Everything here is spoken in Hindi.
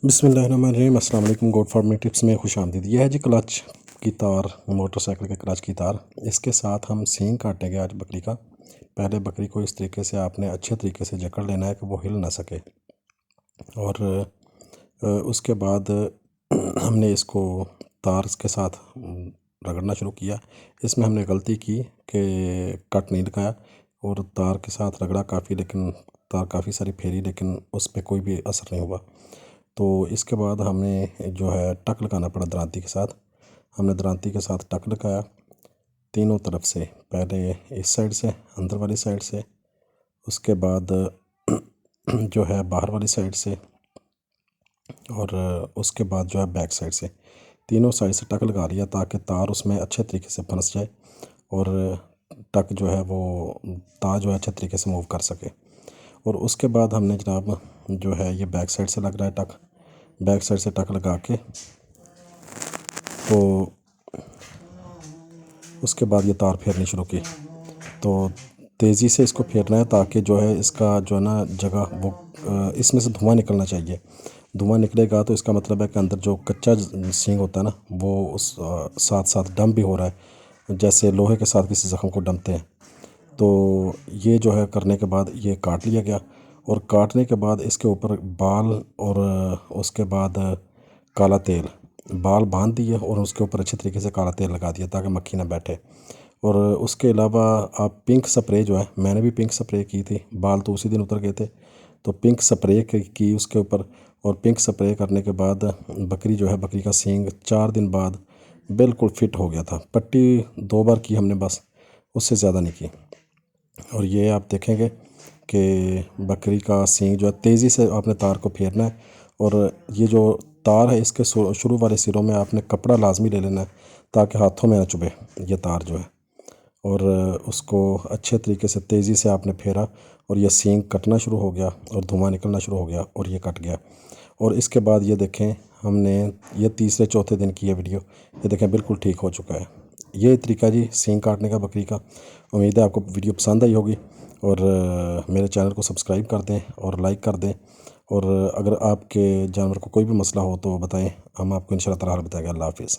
बिस्मिल्लाहिर्रहमानिर्रहीम। अस्सलाम वालेकुम। गोड फार्मिंग टिप्स में खुश आमदीद। यह है जी क्लच की तार, मोटरसाइकिल के क्लच की तार। इसके साथ हम सींग काटेंगे आज बकरी का। पहले बकरी को इस तरीके से आपने अच्छे तरीके से जकड़ लेना है कि वो हिल ना सके। और उसके बाद हमने इसको तार के साथ रगड़ना शुरू किया। इसमें हमने गलती की कि कट नहीं लगाया और तार के साथ रगड़ा काफ़ी, लेकिन तार काफ़ी सारी फेरी, लेकिन उस पर कोई भी असर नहीं हुआ। तो इसके बाद हमें जो है टक लगाना पड़ा दरांती के साथ। हमने दरांती के साथ टक लगाया तीनों तरफ से, पहले इस साइड से, अंदर वाली साइड से, उसके बाद जो है बाहर वाली साइड से, और उसके बाद जो है बैक साइड से। तीनों साइड से टक लगा लिया ताकि तार उसमें अच्छे तरीके से फंस जाए और टक जो है वो तार जो है अच्छे तरीके से मूव कर सके। और उसके बाद हमने जनाब जो है ये बैक साइड से लग रहा है टक, बैक साइड से टक लगा के तो उसके बाद ये तार फेरनी शुरू की। तो तेज़ी से इसको फेरना है ताकि जो है इसका जो है ना जगह वो इसमें से धुआं निकलना चाहिए। धुआं निकलेगा तो इसका मतलब है कि अंदर जो कच्चा सींग होता है ना वो उस साथ साथ डंप भी हो रहा है, जैसे लोहे के साथ किसी ज़ख्म को डंपते हैं। तो ये जो है करने के बाद ये काट लिया गया। और काटने के बाद इसके ऊपर बाल और उसके बाद काला तेल, बाल बांध दिए और उसके ऊपर अच्छे तरीके से काला तेल लगा दिया ताकि मक्खी ना बैठे। और उसके अलावा आप पिंक स्प्रे जो है, मैंने भी पिंक स्प्रे की थी, बाल तो उसी दिन उतर गए थे, तो पिंक स्प्रे की उसके ऊपर। और पिंक स्प्रे करने के बाद बकरी जो है, बकरी का सींग 4 दिन बाद बिल्कुल फिट हो गया था। पट्टी 2 बार की हमने बस, उससे ज़्यादा नहीं की। और ये आप देखेंगे कि बकरी का सींग जो है, तेज़ी से आपने तार को फेरना है। और ये जो तार है इसके शुरू वाले सिरों में आपने कपड़ा लाजमी ले लेना है ताकि हाथों में ना चुभे ये तार जो है। और उसको अच्छे तरीके से तेज़ी से आपने फेरा और ये सींग कटना शुरू हो गया और धुआं निकलना शुरू हो गया और ये कट गया। और इसके बाद ये देखें, हमने ये तीसरे चौथे दिन की ये वीडियो, ये देखें बिल्कुल ठीक हो चुका है। ये तरीका जी सींग काटने का बकरी का। उम्मीद है आपको वीडियो पसंद आई होगी और मेरे चैनल को सब्सक्राइब कर दें और लाइक कर दें। और अगर आपके जानवर को कोई भी मसला हो तो बताएं, हम आपको इंशाल्लाह ताला हल बताएंगे। अल्लाह हाफिज़।